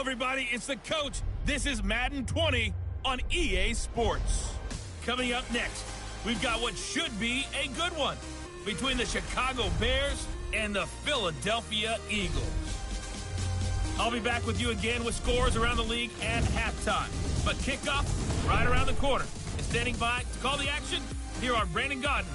everybody, it's the coach. This is Madden 20 on EA Sports. Coming up next, we've got what should be a good one between the Chicago Bears and the Philadelphia Eagles. I'll be back with you again with scores around the league at halftime. But kickoff right around the corner. And standing by to call the action, here are Brandon Godden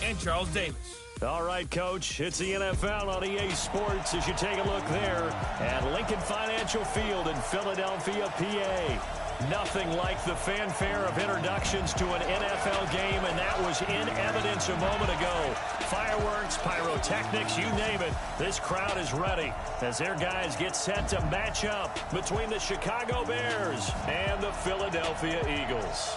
and Charles Davis. All right, Coach, it's the NFL on EA Sports as you take a look there at Lincoln Financial Field in Philadelphia, PA. Nothing like the fanfare of introductions to an NFL game, and that was in evidence a moment ago. Fireworks, pyrotechnics, you name it. This crowd is ready as their guys get set to match up between the Chicago Bears and the Philadelphia Eagles.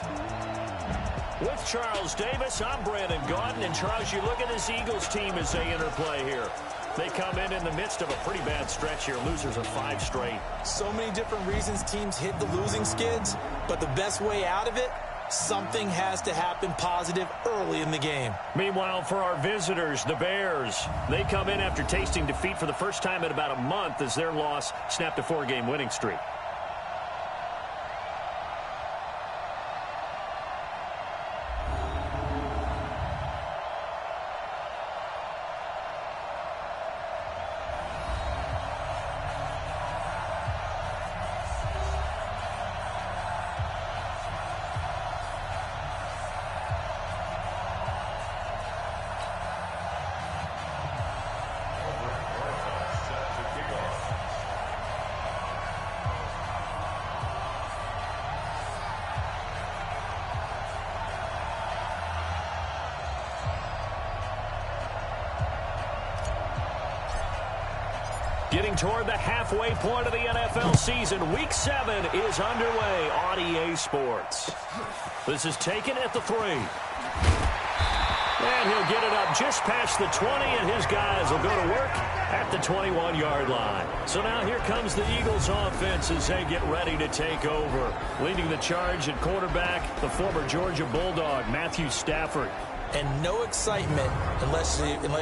With Charles Davis, I'm Brandon Godden. And Charles, you look at this Eagles team as they interplay here. They come in the midst of a pretty bad stretch here. Losers of 5 straight. So many different reasons teams hit the losing skids, but the best way out of it, something has to happen positive early in the game. Meanwhile, for our visitors, the Bears, they come in after tasting defeat for the first time in about a month as their loss snapped a 4-game winning streak. Getting toward the halfway point of the NFL season, Week 7 is underway on EA Sports. This is taken at the 3. And he'll get it up just past the 20, and his guys will go to work at the 21-yard line. So now here comes the Eagles offense as they get ready to take over. Leading the charge at quarterback, the former Georgia Bulldog, Matthew Stafford. And no excitement unless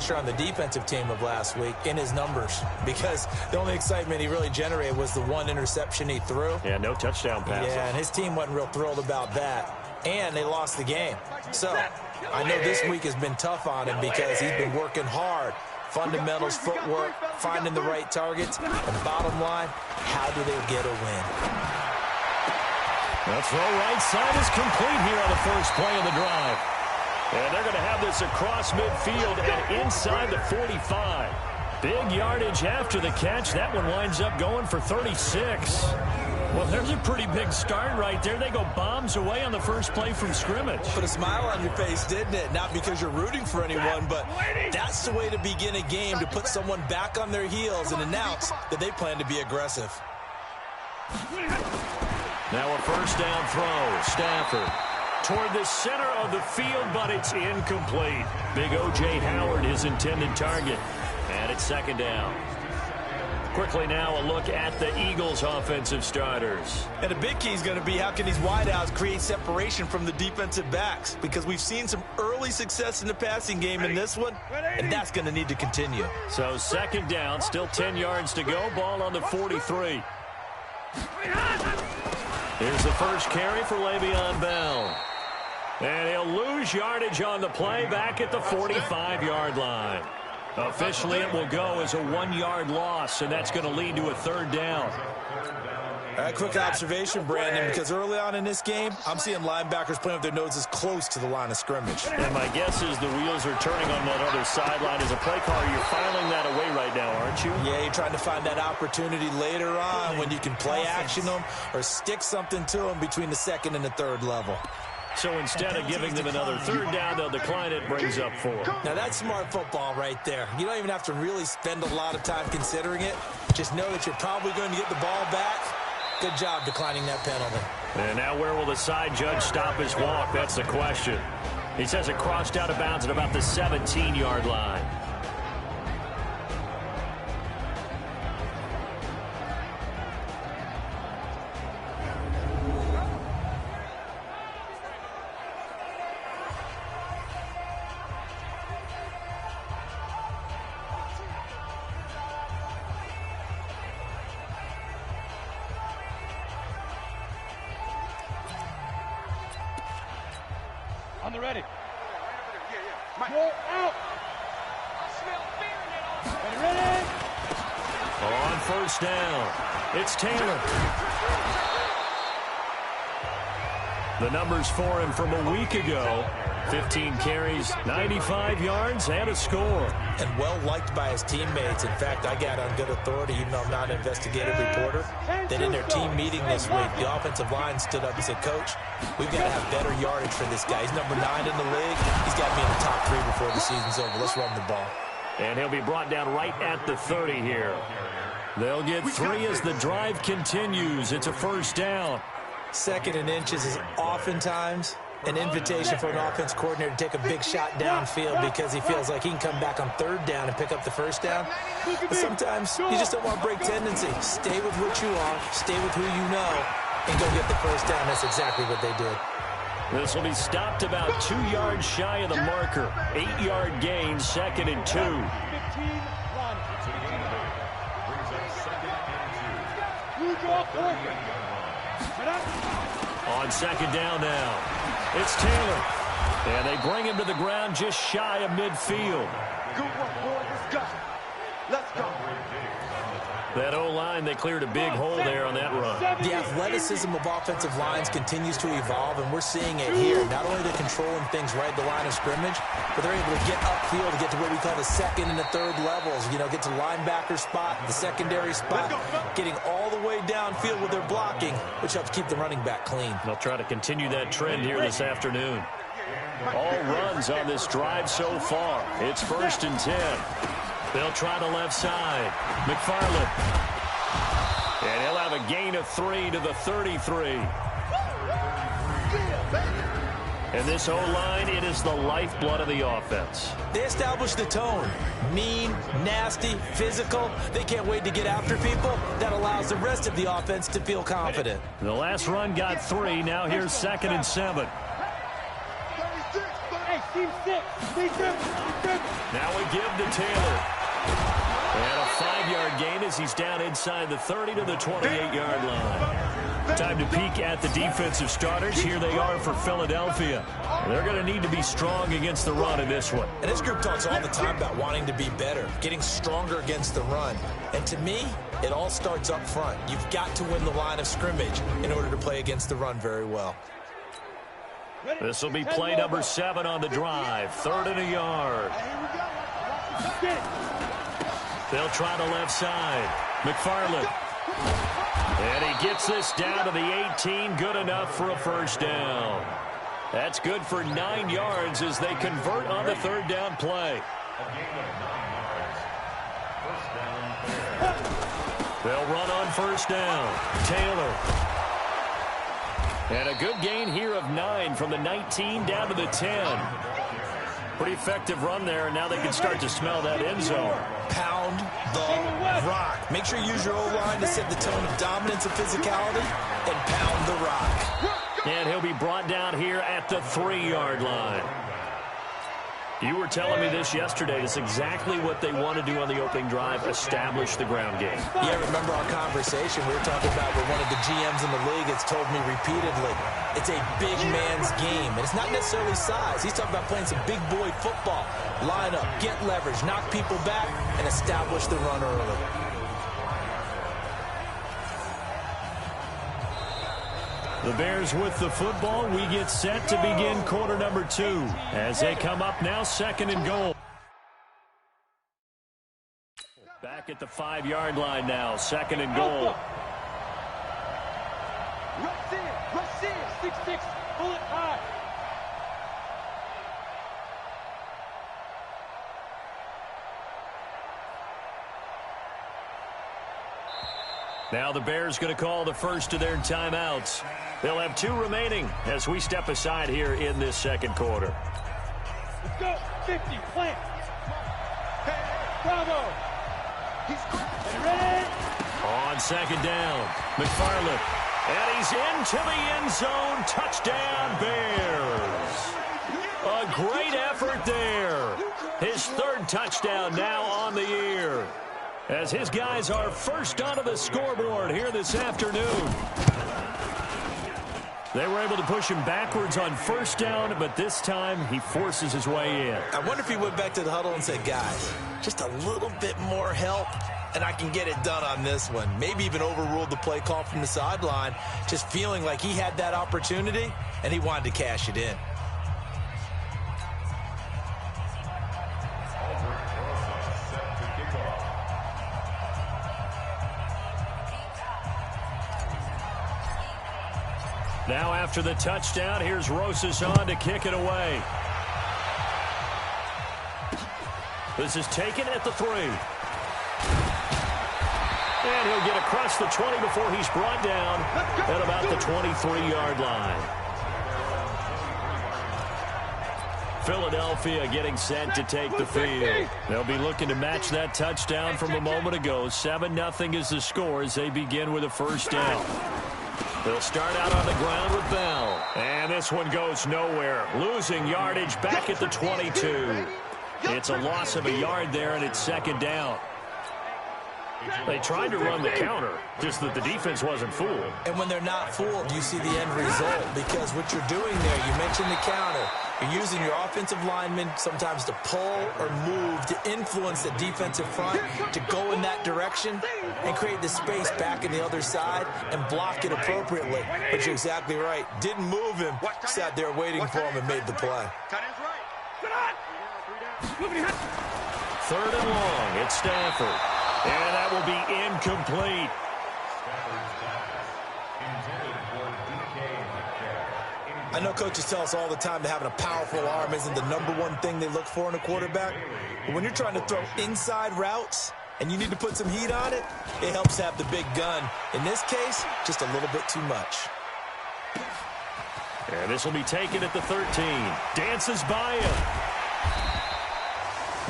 you're on the defensive team of last week in his numbers, because the only excitement he really generated was the 1 interception he threw. Yeah, no touchdown passes. Yeah, and his team wasn't real thrilled about that. And they lost the game. So I know this week has been tough on him because he's been working hard. Fundamentals, footwork, finding the right targets. And bottom line, how do they get a win? The throw right side is complete here on the first play of the drive. And they're going to have this across midfield and inside the 45. Big yardage after the catch. That one winds up going for 36. Well, there's a pretty big start right there. They go bombs away on the first play from scrimmage. Put a smile on your face, didn't it? Not because you're rooting for anyone, but that's the way to begin a game, to put someone back on their heels and announce that they plan to be aggressive. Now a first down throw. Stafford toward the center of the field, but it's incomplete. Big O.J. Howard, his intended target. And it's second down. Quickly now a look at the Eagles' offensive starters. And a big key is going to be how can these wideouts create separation from the defensive backs, because we've seen some early success in the passing game in this one, and that's going to need to continue. So second down, still 10 yards to go. Ball on the 43. Here's the first carry for Le'Veon Bell. And he'll lose yardage on the play back at the 45-yard line. Officially, it will go as a 1-yard loss, and that's going to lead to a third down. A quick observation, Brandon, because early on in this game, I'm seeing linebackers playing with their noses close to the line of scrimmage. And my guess is the wheels are turning on that other sideline. As a play caller, you're filing that away right now, aren't you? Yeah, you're trying to find that opportunity later on when you can play action them or stick something to them between the second and the third level. So instead of giving them another third down, they'll decline it, brings up 4. Now that's smart football right there. You don't even have to really spend a lot of time considering it. Just know that you're probably going to get the ball back. Good job declining that penalty. And now where will the side judge stop his walk? That's the question. He says it crossed out of bounds at about the 17-yard line. On the ready. Go out. Ready. On first down, it's Taylor. The numbers for him from a week ago: 15 carries, 95 yards, and a score. And well-liked by his teammates. In fact, I got on good authority, even though I'm not an investigative reporter, that in their team meeting this week, the offensive line stood up and said, Coach, we've got to have better yardage for this guy. He's number 9 in the league. He's got to be in the top 3 before the season's over. Let's run the ball. And he'll be brought down right at the 30 here. They'll get 3 as the drive continues. It's a first down. 2nd and inches is oftentimes an invitation for an offense coordinator to take a big shot downfield because he feels like he can come back on 3rd down and pick up the first down. But sometimes you just don't want to break tendency. Stay with what you are, stay with who you know, and go get the first down. That's exactly what they did. This will be stopped about 2 yards shy of the marker. 8-yard gain, 2nd and 2. On 2nd down now, it's Taylor. And they bring him to the ground just shy of midfield. Good work, boys. Let's go. Let's go. That O-line, they cleared a big hole there on that run. The athleticism of offensive lines continues to evolve, and we're seeing it here. Not only they're controlling things right at the line of scrimmage, but they're able to get upfield to get to what we call the 2nd and the 3rd levels. You know, get to linebacker spot, the secondary spot, getting all the way downfield with their blocking, which helps keep the running back clean. They'll try to continue that trend here this afternoon. All runs on this drive so far. It's 1st and 10. They'll try the left side. McFarland. And he'll have a gain of 3 to the 33. And this O-line, it is the lifeblood of the offense. They establish the tone. Mean, nasty, physical. They can't wait to get after people. That allows the rest of the offense to feel confident. The last run got 3. Now here's 2nd and 7. Hey, team 6. Now we give to Taylor. And a 5-yard gain as he's down inside the 30 to the 28-yard line. Time to peek at the defensive starters. Here they are for Philadelphia. They're going to need to be strong against the run in this one. And this group talks all the time about wanting to be better, getting stronger against the run. And to me, it all starts up front. You've got to win the line of scrimmage in order to play against the run very well. This will be play number 7 on the drive. 3rd and a yard. They'll try the left side. McFarland. And he gets this down to the 18. Good enough for a first down. That's good for 9 yards as they convert on the 3rd down play. They'll run on first down. Taylor. And a good gain here of 9 from the 19 down to the 10. Pretty effective run there, and now they can start to smell that end zone. Pound the rock. Make sure you use your O-line to set the tone of dominance and physicality, and pound the rock. And he'll be brought down here at the 3-yard line. You were telling me this yesterday. It's exactly what they want to do on the opening drive, establish the ground game. Yeah, remember our conversation? We were talking about what one of the GMs in the league has told me repeatedly. It's a big man's game, and it's not necessarily size. He's talking about playing some big boy football. Line up, get leverage, knock people back, and establish the run early. The Bears with the football. We get set to begin quarter number 2 as they come up now 2nd and goal. Back at the 5-yard line now, 2nd and goal. Rush in, 6-6, pull it high. Now the Bears going to call the first of their timeouts. They'll have 2 remaining as we step aside here in this 2nd quarter. Let's go, 50, plant. Bravo. He's ready. On 2nd down, McFarland. And he's into the end zone. Touchdown, Bears. A great effort there. His 3rd touchdown now on the year, as his guys are first onto the scoreboard here this afternoon. They were able to push him backwards on first down, but this time he forces his way in. I wonder if he went back to the huddle and said, guys, just a little bit more help, and I can get it done on this one. Maybe even overruled the play call from the sideline, just feeling like he had that opportunity, and he wanted to cash it in. Now after the touchdown, here's Rosas on to kick it away. This is taken at the 3. And he'll get across the 20 before he's brought down at about the 23-yard line. Philadelphia getting set to take the field. They'll be looking to match that touchdown from a moment ago. 7-0 is the score as they begin with a first down. They'll start out on the ground with Bell. And this one goes nowhere. Losing yardage back at the 22. It's a loss of a yard there, and it's second down. They tried to run the counter, just that the defense wasn't fooled. And when they're not fooled, you see the end result, because what you're doing there, you mentioned the counter. You're using your offensive linemen sometimes to pull or move to influence the defensive front to go in that direction and create the space back in the other side and block it appropriately. But you're exactly right. Didn't move him, sat there waiting for him and made the play. Third and long, it's Stafford. And that will be incomplete. I know coaches tell us all the time that having a powerful arm isn't the #1 thing they look for in a quarterback. But when you're trying to throw inside routes and you need to put some heat on it, it helps to have the big gun. In this case, just a little bit too much. And this will be taken at the 13. Dances by him.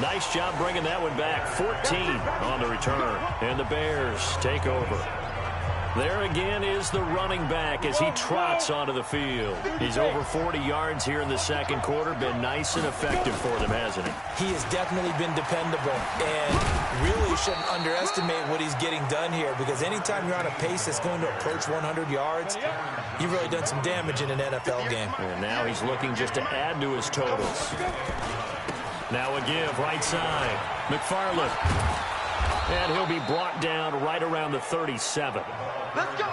Nice job bringing that one back. 14 on the return. And the Bears take over. There again is the running back as he trots onto the field. He's over 40 yards here in the second quarter. Been nice and effective for them, hasn't he? He has definitely been dependable, and really shouldn't underestimate what he's getting done here, because anytime you're on a pace that's going to approach 100 yards, you've really done some damage in an NFL game. And now he's looking just to add to his totals. Now a give, right side. McFarland. And he'll be brought down right around the 37.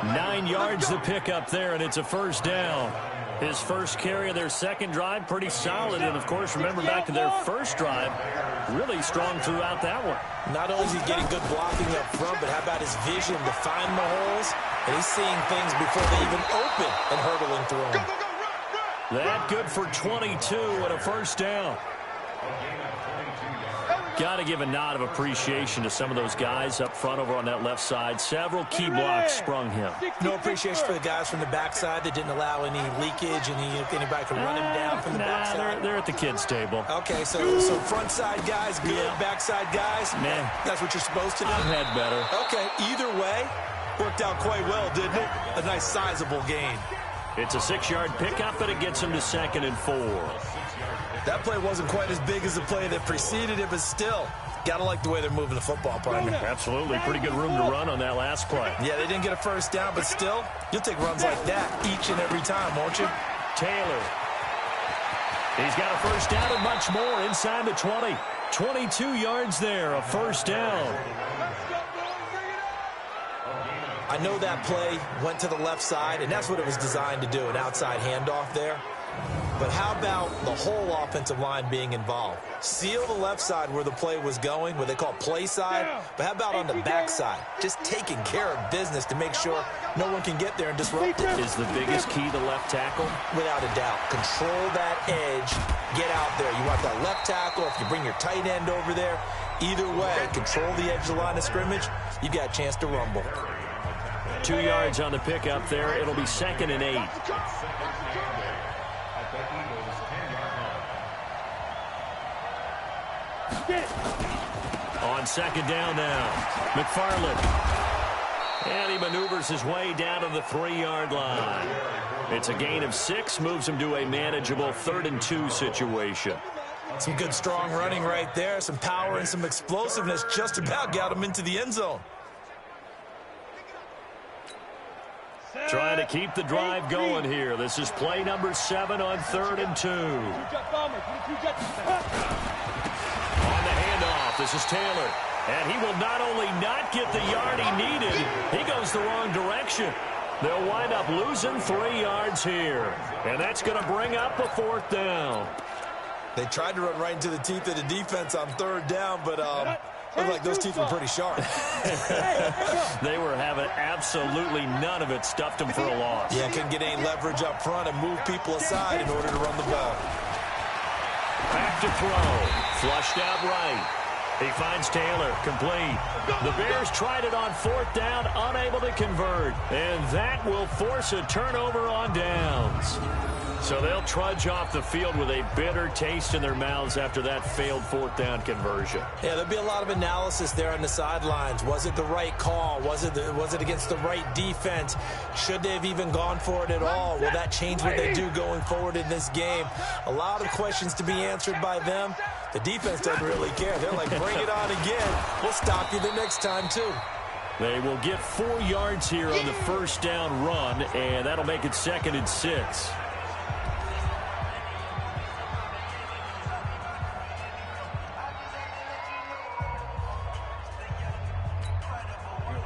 9 yards to pick up there, and it's a first down. His first carry of their second drive, pretty solid. And, of course, remember back to their first drive, really strong throughout that one. Not only is he getting good blocking up front, but how about his vision to find the holes? And he's seeing things before they even open and hurdling through them. That good for 22 and a first down. Got to give a nod of appreciation to some of those guys up front over on that left side. Several key blocks sprung him. No appreciation for the guys from the backside that didn't allow any leakage, and anybody could run him down from the backside. They're at the kids' table. Okay, so front side guys good, backside guys, man, that's what you're supposed to do? I've had better. Okay, either way, worked out quite well, didn't it? A nice sizable gain. It's a 6-yard pickup, but it gets him to 2nd and 4. That play wasn't quite as big as the play that preceded it, but still, got to like the way they're moving the football, partner. Absolutely. Pretty good room to run on that last play. Yeah, they didn't get a first down, but still, you'll take runs like that each and every time, won't you? Taylor. He's got a first down and much more inside the 20. 22 yards there, a first down. I know that play went to the left side, and that's what it was designed to do, an outside handoff there. But how about the whole offensive line being involved? Seal the left side where the play was going, what they call play side. But how about on the back side? Just taking care of business to make sure no one can get there and disrupt it. Is the biggest key the left tackle? Without a doubt. Control that edge. Get out there. You want that left tackle. If you bring your tight end over there, either way, control the edge of the line of scrimmage, you got a chance to rumble. 2 yards on the pickup there. It'll be 2nd and 8. On second down now, McFarland. And he maneuvers his way down to the 3-yard line. It's a gain of 6, moves him to a manageable 3rd and 2 situation. Some good strong running right there, some power and some explosiveness, just about got him into the end zone. Trying to keep the drive going here. This is play number 7 on 3rd and 2. On the handoff, this is Taylor. And he will not only not get the yard he needed, he goes the wrong direction. They'll wind up losing 3 yards here. And that's going to bring up a 4th down. They tried to run right into the teeth of the defense on 3rd down, but looked like those teeth were pretty sharp. They were having absolutely none of it. Stuffed them for a loss. Yeah, couldn't get any leverage up front and move people aside in order to run the ball. Back to throw. Flushed out right. He finds Taylor, complete. The Bears tried it on 4th down, unable to convert. And that will force a turnover on downs. So they'll trudge off the field with a bitter taste in their mouths after that failed 4th down conversion. Yeah, there'll be a lot of analysis there on the sidelines. Was it the right call? Was it against the right defense? Should they have even gone for it at all? Will that change what they do going forward in this game? A lot of questions to be answered by them. The defense doesn't really care. They're like, bring it on again. We'll stop you the next time, too. They will get 4 yards here on the 1st down run, and that'll make it 2nd and 6.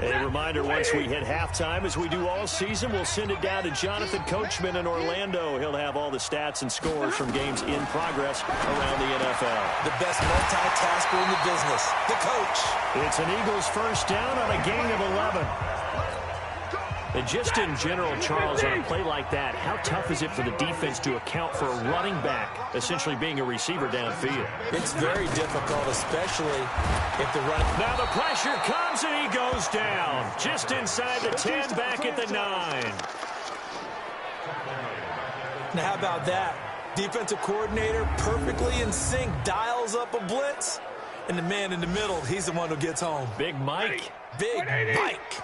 A reminder, once we hit halftime, as we do all season, we'll send it down to Jonathan Coachman in Orlando. He'll have all the stats and scores from games in progress around the NFL. The best multitasker in the business, the coach. It's an Eagles 1st down on a gain of 11. And just in general, Charles, on a play like that, how tough is it for the defense to account for a running back essentially being a receiver downfield? It's very difficult, especially if the run... Now the pressure comes and he goes down. Just inside the 10, back at the 9. Now how about that? Defensive coordinator perfectly in sync, dials up a blitz. And the man in the middle, he's the one who gets home. Big Mike. Big Mike.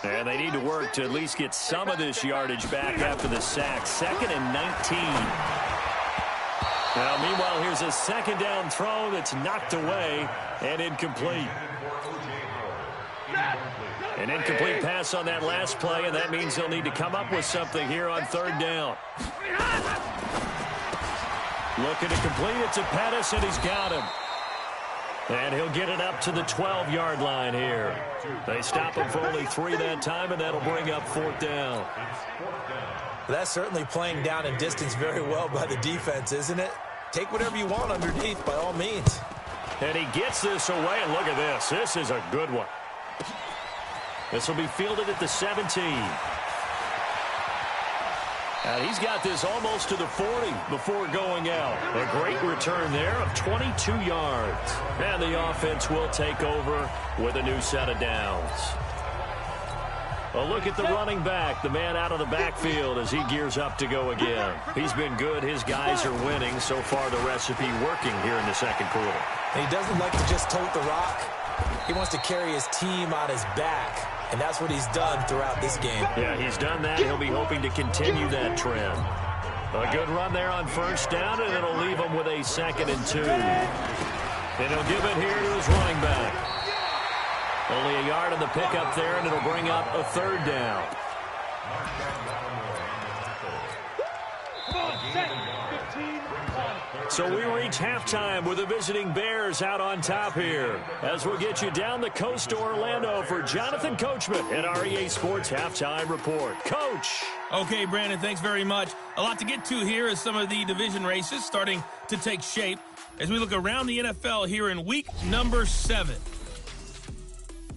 And they need to work to at least get some of this yardage back after the sack. 2nd and 19. Now, meanwhile, here's a 2nd down throw that's knocked away and incomplete. An incomplete pass on that last play, and that means they'll need to come up with something here on 3rd down. Looking to complete it to Pettis, and he's got him. And he'll get it up to the 12-yard line here. They stop him for only 3 that time, and that'll bring up 4th down. That's certainly playing down in distance very well by the defense, isn't it? Take whatever you want underneath, by all means. And he gets this away, and look at this. This is a good one. This will be fielded at the 17. And he's got this almost to the 40 before going out. A great return there of 22 yards. And the offense will take over with a new set of downs. A look at the running back, the man out of the backfield as he gears up to go again. He's been good. His guys are winning. So far, the recipe working here in the 2nd quarter. And he doesn't like to just tote the rock. He wants to carry his team on his back. And that's what he's done throughout this game. Yeah, he's done that. He'll be hoping to continue that trend. A good run there on 1st down, and it'll leave him with a 2nd and 2. And he'll give it here to his running back. Only a yard on the pickup there, and it'll bring up a 3rd down. So we reach halftime with the visiting Bears out on top here. As we'll get you down the coast to Orlando for Jonathan Coachman at our EA Sports Halftime Report. Coach. Okay, Brandon, thanks very much. A lot to get to here as some of the division races starting to take shape as we look around the NFL here in week number 7.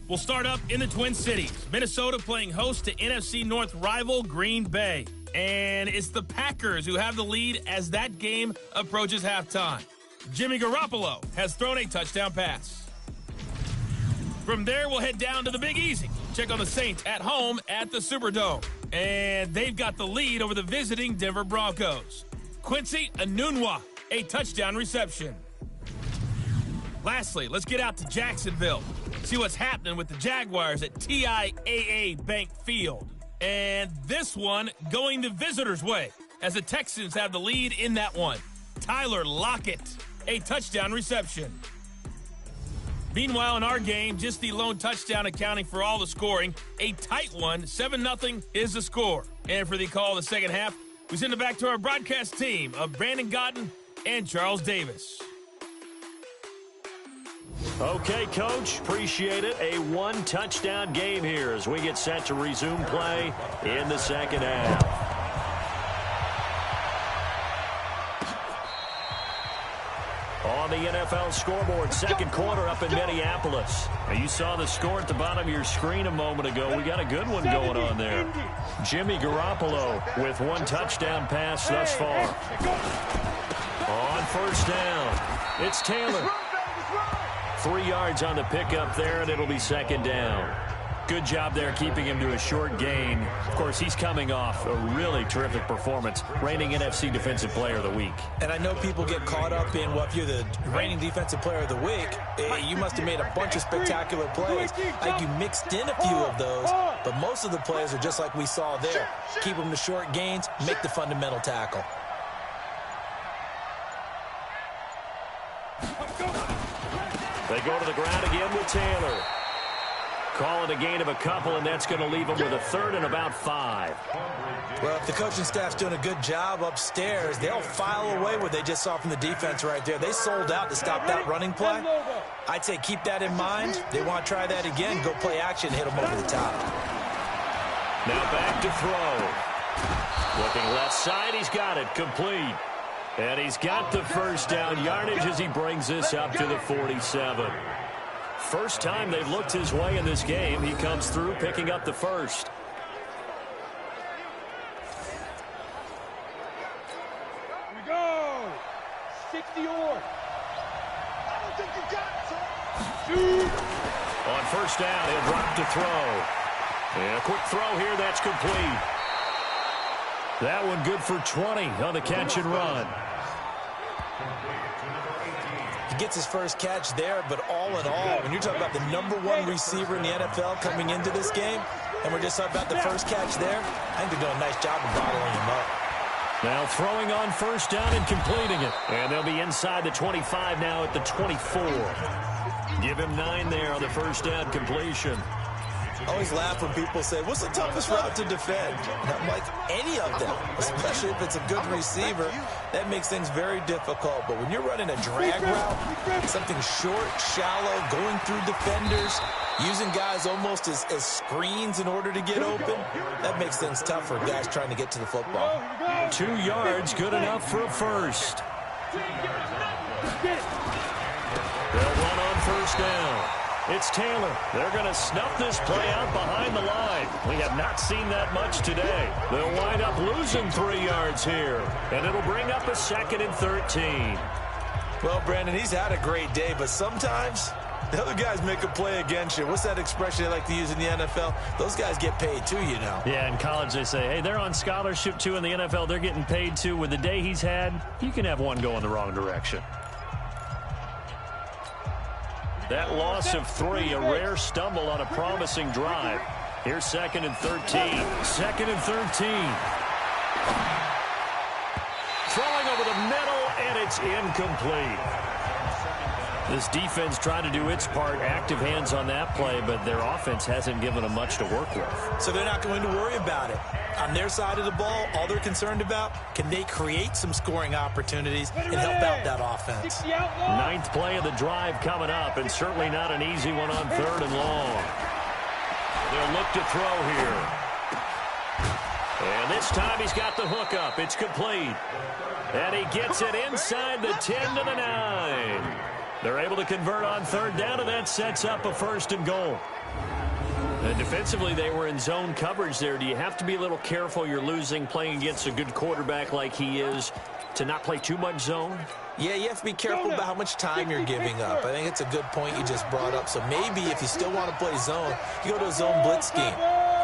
We'll start up in the Twin Cities. Minnesota playing host to NFC North rival Green Bay. And it's the Packers who have the lead as that game approaches halftime. Jimmy Garoppolo has thrown a touchdown pass. From there, we'll head down to the Big Easy. Check on the Saints at home at the Superdome. And they've got the lead over the visiting Denver Broncos. Quincy Enunwa, a touchdown reception. Lastly, let's get out to Jacksonville. See what's happening with the Jaguars at TIAA Bank Field. And this one going the visitors' way as the Texans have the lead in that one. Tyler Lockett, a touchdown reception. Meanwhile, in our game, just the lone touchdown accounting for all the scoring. A tight one, 7-0 is the score. And for the call of the second half, we send it back to our broadcast team of Brandon Godden and Charles Davis. Okay, Coach, appreciate it. A one-touchdown game here as we get set to resume play in the second half. On the NFL scoreboard, second quarter up in Minneapolis. Now, you saw the score at the bottom of your screen a moment ago. We got a good one going on there. Jimmy Garoppolo with one touchdown pass thus far. On first down, it's Taylor. 3 yards on the pickup there, and it'll be second down. Good job there keeping him to a short gain. Of course, he's coming off a really terrific performance, reigning NFC Defensive Player of the Week. And I know people get caught up in, well, if you're the reigning Defensive Player of the Week, you must have made a bunch of spectacular plays. I think you mixed in a few of those, but most of the plays are just like we saw there. Keep them to short gains, make the fundamental tackle. They go to the ground again with Taylor. Call it a gain of a couple, and that's going to leave them with a third and about 5. Well, if the coaching staff's doing a good job upstairs, they'll file away what they just saw from the defense right there. They sold out to stop that running play. I'd say keep that in mind. They want to try that again, go play action, hit them over the top. Now back to throw. Looking left side, he's got it, complete. And he's got the first down yardage as he brings this up to the 47. First time they've looked his way in this game. He comes through picking up the first. Here we go. 60 or. I don't think you got it. Shoot. On first down, he'll drop to throw. And a quick throw here, that's complete. That one good for 20 on the catch and run. He gets his first catch there, but all in all, when you're talking about the #1 receiver in the NFL coming into this game, and we're just talking about the first catch there, I think they're doing a nice job of bottling him up. Now throwing on first down and completing it. And they'll be inside the 25 now at the 24. Give him 9 there on the first down completion. I always laugh when people say, what's the toughest route to defend? And I'm like, any of them, especially if it's a good receiver. That makes things very difficult. But when you're running a drag route, something short, shallow, going through defenders, using guys almost as screens in order to get open, that makes things tough for guys trying to get to the football. 2 yards, good enough for a first. They'll run on first down. It's Taylor. They're going to snuff this play out behind the line. We have not seen that much today. They'll wind up losing 3 yards here, and it'll bring up a 2nd and 13. Well, Brandon, he's had a great day, but sometimes the other guys make a play against you. What's that expression they like to use in the NFL? Those guys get paid too, you know. Yeah, in college they say, hey, they're on scholarship too. In the NFL, they're getting paid too. With the day he's had, you can have one go in the wrong direction. That loss of 3, a rare stumble on a promising drive. Here's 2nd and 13. 2nd and 13. Throwing over the middle, and it's incomplete. This defense trying to do its part, active hands on that play, but their offense hasn't given them much to work with. So they're not going to worry about it. On their side of the ball, all they're concerned about, can they create some scoring opportunities and help out that offense? 9th play of the drive coming up, and certainly not an easy one on 3rd and long. They'll look to throw here. And this time he's got the hook up. It's complete. And he gets it inside the 10 to the 9. They're able to convert on 3rd down, and that sets up a 1st and goal. And defensively, they were in zone coverage there. Do you have to be a little careful? You're losing, playing against a good quarterback like he is, to not play too much zone? Yeah, you have to be careful about how much time you're giving up. I think it's a good point you just brought up. So maybe if you still want to play zone, you go to a zone blitz scheme.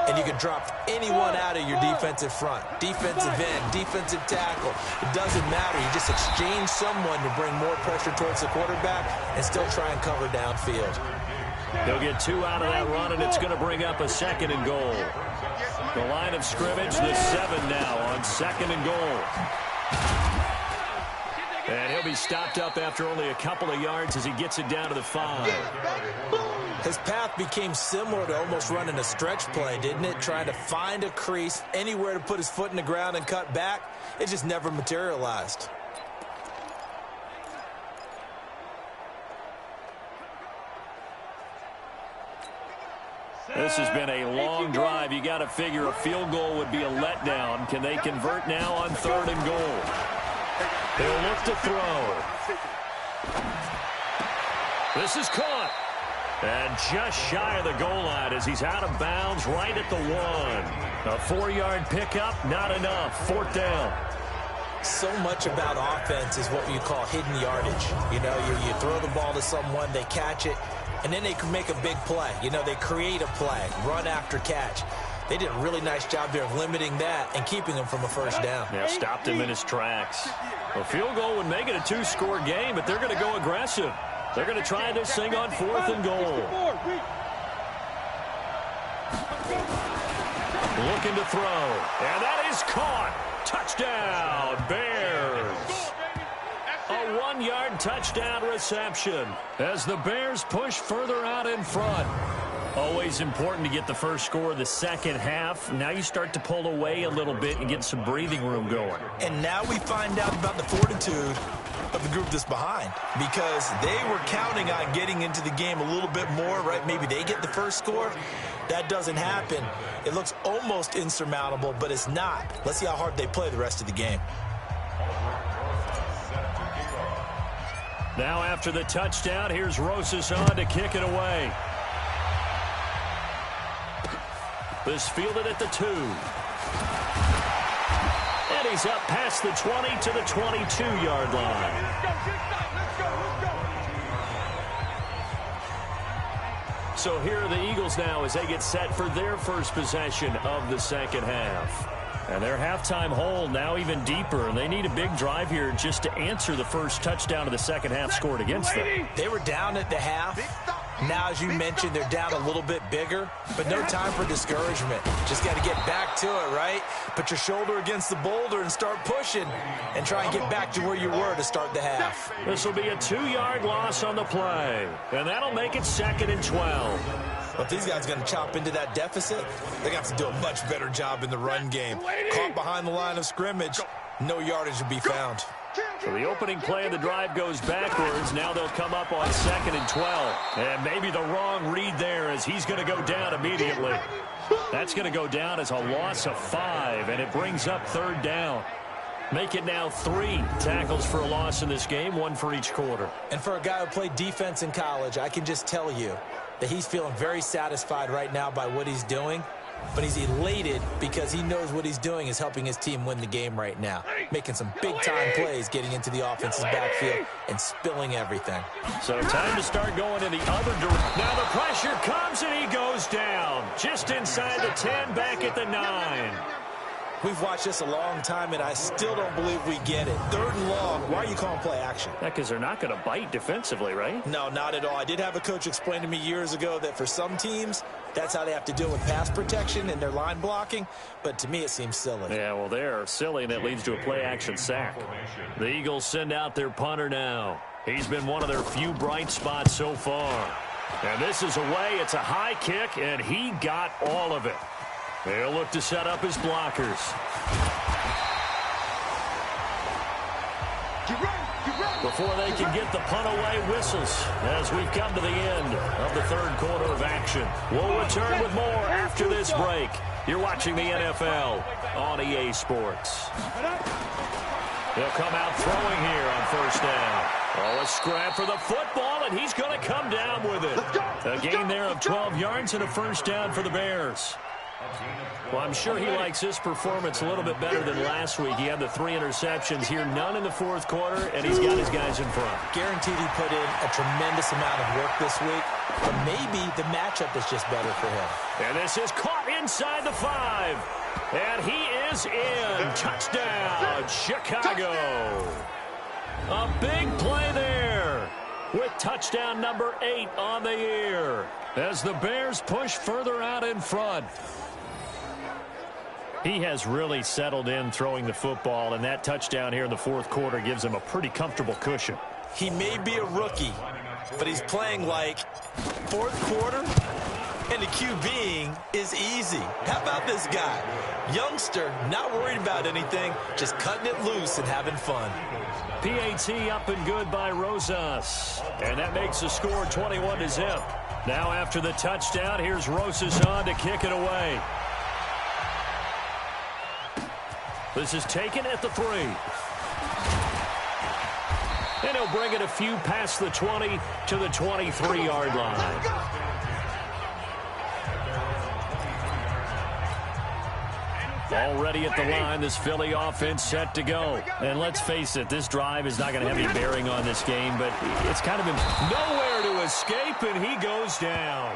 And you can drop anyone out of your defensive front. Defensive end, defensive tackle. It doesn't matter. You just exchange someone to bring more pressure towards the quarterback and still try and cover downfield. They'll get 2 out of that run, and it's going to bring up a 2nd and goal. The line of scrimmage, the 7 now on 2nd and goal. And he'll be stopped up after only a couple of yards as he gets it down to the 5. His path became similar to almost running a stretch play, didn't it? Trying to find a crease, anywhere to put his foot in the ground and cut back. It just never materialized. This has been a long drive. You got to figure a field goal would be a letdown. Can they convert now on 3rd and goal? They'll look to throw. This is caught. And just shy of the goal line as he's out of bounds right at the 1. A 4-yard pickup, not enough. 4th down. So much about offense is what you call hidden yardage. You know, you throw the ball to someone, they catch it, and then they can make a big play. You know, they create a play, run after catch. They did a really nice job there of limiting that and keeping him from a 1st down. Yeah, stopped him in his tracks. A field goal would make it a 2-score game, but they're going to go aggressive. They're going to try this thing on 4th and goal. Looking to throw. And that is caught. Touchdown, Bears. A 1-yard touchdown reception as the Bears push further out in front. Always important to get the first score of the second half. Now you start to pull away a little bit and get some breathing room going. And now we find out about the fortitude of the group that's behind, because they were counting on getting into the game a little bit more, right? Maybe they get the first score. That doesn't happen. It looks almost insurmountable, but it's not. Let's see how hard they play the rest of the game. Now after the touchdown, here's Rosas on to kick it away. This fielded at the 2. And he's up past the 20 to the 22-yard line. So here are the Eagles now as they get set for their first possession of the second half. And their halftime hole now even deeper, and they need a big drive here just to answer the first touchdown of the second half scored against them. They were down at the half. Now, as you mentioned, they're down a little bit bigger, but no time for discouragement. Just got to get back to it, right? Put your shoulder against the boulder and start pushing and try and get back to where you were to start the half. This will be a 2-yard loss on the play, and that'll make it 2nd and 12. But if these guys are going to chop into that deficit, they're going to have to do a much better job in the run game. Caught behind the line of scrimmage, no yardage to be found. So the opening play of the drive goes backwards. Now they'll come up on 2nd and 12. And maybe the wrong read there as he's going to go down immediately. That's going to go down as a loss of 5, and it brings up 3rd down. Make it now 3 tackles for a loss in this game, 1 for each quarter. And for a guy who played defense in college, I can just tell you that he's feeling very satisfied right now by what he's doing. But he's elated because he knows what he's doing is helping his team win the game right now. Making some big-time plays, getting into the offense's backfield and spilling everything. So time to start going in the other direction. Now the pressure comes and he goes down. Just inside the 10, back at the 9. We've watched this a long time, and I still don't believe we get it. 3rd and long. Why are you calling play action? Yeah, because they're not going to bite defensively, right? No, not at all. I did have a coach explain to me years ago that for some teams, that's how they have to deal with pass protection and their line blocking. But to me, it seems silly. Yeah, well, they're silly, and it leads to a play-action sack. The Eagles send out their punter now. He's been one of their few bright spots so far. And this is away. It's a high kick, and he got all of it. They'll look to set up his blockers. Before they can get the punt away, whistles as we've come to the end of the 3rd quarter of action. We'll return with more after this break. You're watching the NFL on EA Sports. They'll come out throwing here on 1st down. Oh, a scrap for the football, and he's going to come down with it. A gain there of 12 yards and a 1st down for the Bears. Well, I'm sure he likes his performance a little bit better than last week. He had the 3 interceptions here, none in the 4th quarter, and he's got his guys in front. Guaranteed he put in a tremendous amount of work this week, but maybe the matchup is just better for him. And this is caught inside the 5, and he is in. Touchdown, Chicago. A big play there with touchdown number 8 on the year as the Bears push further out in front. He has really settled in throwing the football, and that touchdown here in the fourth quarter gives him a pretty comfortable cushion. He may be a rookie, but he's playing like fourth quarter, and the QBing is easy. How about this guy? Youngster, not worried about anything, just cutting it loose and having fun. PAT up and good by Rosas. And that makes the score 21-0. Now after the touchdown, here's Rosas on to kick it away. This is taken at the 3. And he'll bring it a few past the 20 to the 23-yard line. Already at the line, this Philly offense set to go. And let's face it, this drive is not going to have any bearing on this game, but it's kind of been nowhere to escape, and he goes down.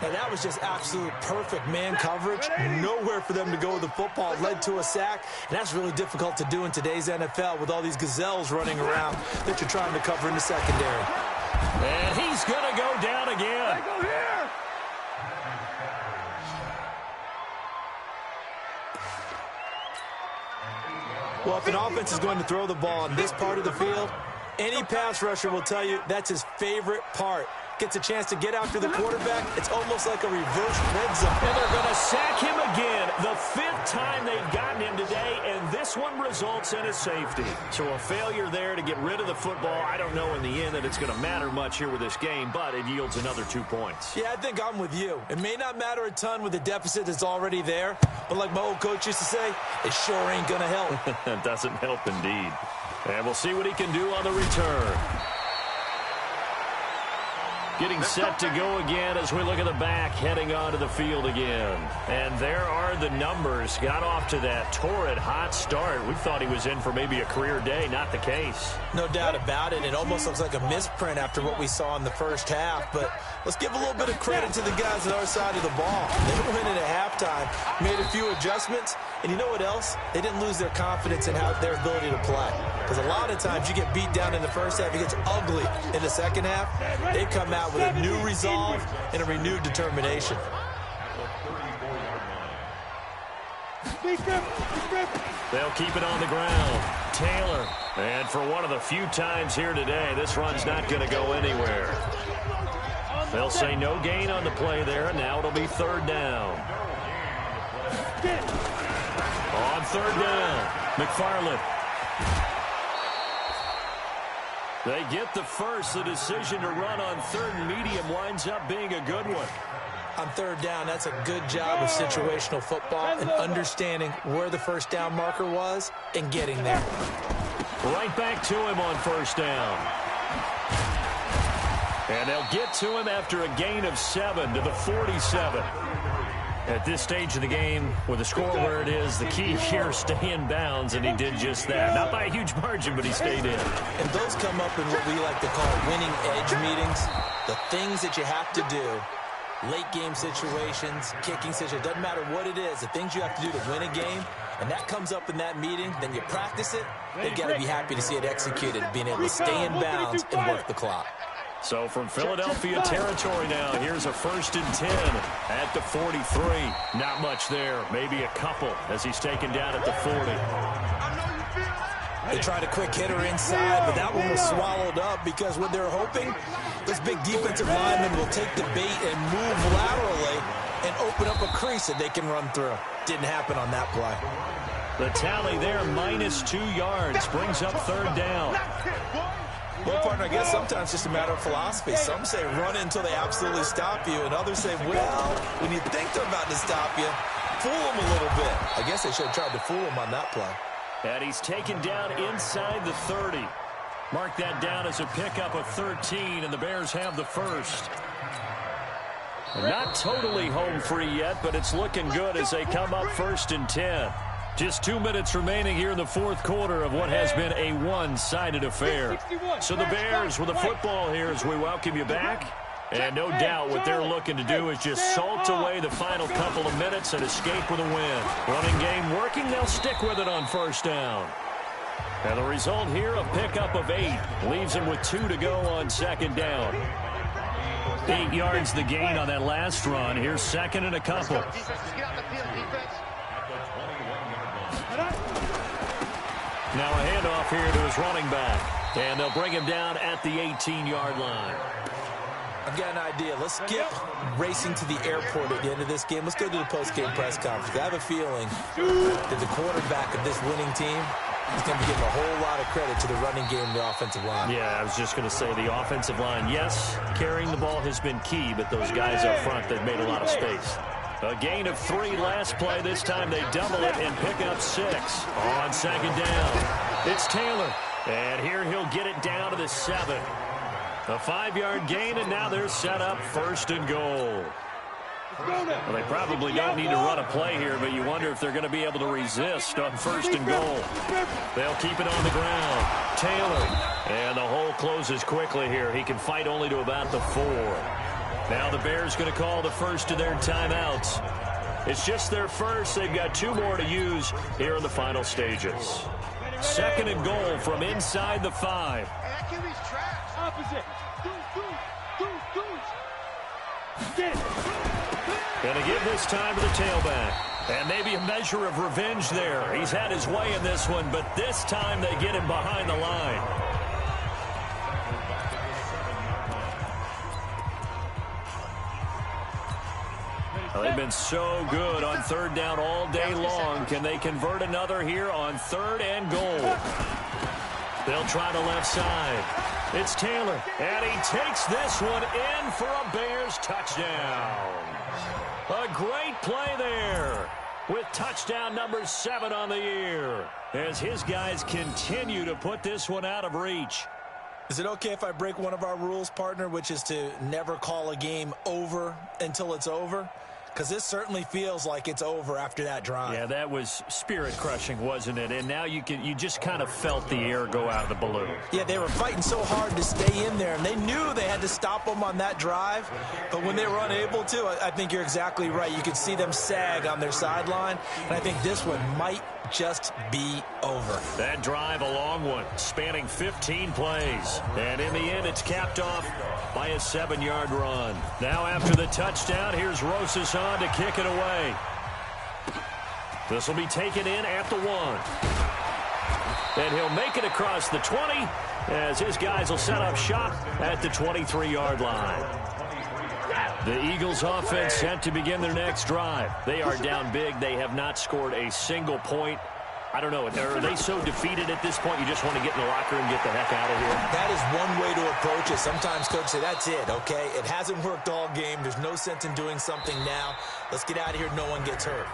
And that was just absolute perfect man coverage. Nowhere for them to go with the football. Led to a sack. And that's really difficult to do in today's NFL with all these gazelles running around that you're trying to cover in the secondary. And he's going to go down again. Go here. Well, if an offense is going to throw the ball in this part of the field, any pass rusher will tell you that's his favorite part. Gets a chance to get after the quarterback. It's almost like a reverse red zone. And they're going to sack him again. The 5th time they've gotten him today, and this one results in a safety. So a failure there to get rid of the football. I don't know in the end that it's going to matter much here with this game, but it yields another 2 points. Yeah, I think I'm with you. It may not matter a ton with the deficit that's already there, but like my old coach used to say, it sure ain't going to help. It doesn't help indeed. And we'll see what he can do on the return. Getting set to go again as we look at the back, heading onto the field again. And there are the numbers. Got off to that torrid hot start. We thought he was in for maybe a career day. Not the case. No doubt about it. It almost looks like a misprint after what we saw in the first half. But let's give a little bit of credit to the guys on our side of the ball. They went in at halftime, made a few adjustments. And you know what else? They didn't lose their confidence in their ability to play. Because a lot of times you get beat down in the first half, it gets ugly in the second half. They come out with a new resolve and a renewed determination. They'll keep it on the ground. Taylor. And for one of the few times here today, this run's not going to go anywhere. They'll say no gain on the play there, and now it'll be 3rd down. On 3rd down, McFarland. They get the first. The decision to run on 3rd and medium winds up being a good one. On 3rd down, that's a good job of situational football and understanding where the first down marker was and getting there. Right back to him on 1st down. And they'll get to him after a gain of 7 to the 47. At this stage of the game, with the score where it is, the key here, stay in bounds, and he did just that. Not by a huge margin, but he stayed in. And those come up in what we like to call winning edge meetings. The things that you have to do, late game situations, kicking situations, doesn't matter what it is, the things you have to do to win a game, and that comes up in that meeting, then you practice it, they've got to be happy to see it executed, being able to stay in bounds and work the clock. So from Philadelphia territory now, here's a 1st and 10 at the 43. Not much there, maybe a couple as he's taken down at the 40. They tried a quick hitter inside, but that one was swallowed up because what they're hoping, this big defensive lineman will take the bait and move laterally and open up a crease that they can run through. Didn't happen on that play. The tally there, -2 yards, brings up 3rd down. Well, partner, I guess sometimes it's just a matter of philosophy. Some say run until they absolutely stop you, and others say, well, when you think they're about to stop you, fool them a little bit. I guess they should have tried to fool them on that play. And he's taken down inside the 30. Mark that down as a pickup of 13, and the Bears have the first. Not totally home free yet, but it's looking good as they come up 1st and 10. Just 2 minutes remaining here in the fourth quarter of what has been a one-sided affair. So the Bears with the football here as we welcome you back. And no doubt what they're looking to do is just salt away the final couple of minutes and escape with a win. Running game working, they'll stick with it on 1st down. And the result here, a pickup of 8. Leaves them with 2 to go on 2nd down. 8 yards the gain on that last run. Here's second and a couple. Now a handoff here to his running back. And they'll bring him down at the 18-yard line. I've got an idea. Let's skip racing to the airport at the end of this game. Let's go to the post-game press conference. I have a feeling that the quarterback of this winning team is going to be getting a whole lot of credit to the running game and the offensive line. Yeah, I was just going to say the offensive line, yes, carrying the ball has been key, but those guys up front, they've made a lot of space. A gain of 3 last play. This time they double it and pick up 6 on second down. It's Taylor, and here he'll get it down to the 7. A 5-yard gain, and now they're set up first and goal. Well, they probably don't need to run a play here, but you wonder if they're going to be able to resist on first and goal. They'll keep it on the ground. Taylor, and the hole closes quickly here. He can fight only to about the 4. Now the Bears going to call the first of their timeouts. It's just their first. They've got 2 more to use here in the final stages. Second and goal from inside the 5. Opposite. Going to give this time to the tailback. And maybe a measure of revenge there. He's had his way in this one, but this time they get him behind the line. Well, they've been so good on third down all day long. Can they convert another here on third and goal? They'll try the left side. It's Taylor, and he takes this one in for a Bears touchdown. A great play there with touchdown number 7 on the year as his guys continue to put this one out of reach. Is it okay if I break one of our rules, partner, which is to never call a game over until it's over? Because this certainly feels like it's over after that drive. Yeah, that was spirit-crushing, wasn't it? And now you just kind of felt the air go out of the balloon. Yeah, they were fighting so hard to stay in there, and they knew they had to stop them on that drive. But when they were unable to, I think you're exactly right. You could see them sag on their sideline, and I think this one might just be over. That drive, a long one, spanning 15 plays. And in the end, it's capped off by a 7-yard run. Now after the touchdown, here's Rosas on to kick it away. This will be taken in at the 1. And he'll make it across the 20 as his guys will set up shop at the 23-yard line. The Eagles offense set to begin their next drive. They are down big. They have not scored a single point. I don't know. Are they so defeated at this point you just want to get in the locker and get the heck out of here? That is one way to approach it. Sometimes coaches say, that's it, okay? It hasn't worked all game. There's no sense in doing something now. Let's get out of here. No one gets hurt.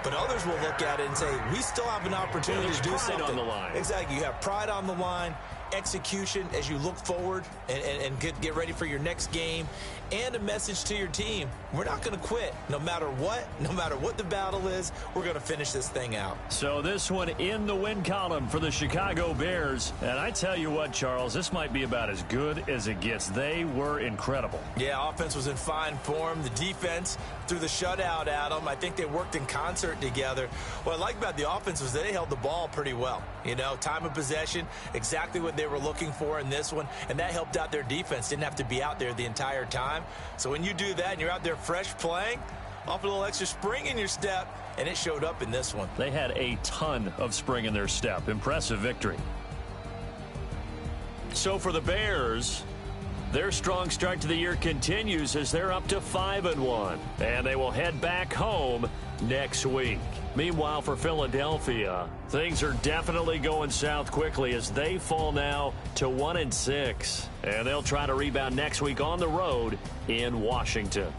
But others will look at it and say, we still have an opportunity to do something. On the line. Exactly. You have pride on the line, execution as you look forward and get ready for your next game, and a message to your team. We're not going to quit no matter what the battle is. We're going to finish this thing out. So this one in the win column for the Chicago Bears. And I tell you what, Charles, this might be about as good as it gets. They were incredible. Yeah, offense was in fine form. The defense threw the shutout at them. I think they worked in concert together. What I like about the offense was they held the ball pretty well. You know, time of possession, exactly what they were looking for in this one, and that helped out their defense. Didn't have to be out there the entire time. So when you do that and you're out there fresh playing, off a little extra spring in your step, and it showed up in this one. They had a ton of spring in their step. Impressive victory. So for the Bears, their strong start to the year continues as they're up to 5-1, and they will head back home next week. Meanwhile, for Philadelphia, things are definitely going south quickly as they fall now to 1-6, and they'll try to rebound next week on the road in Washington.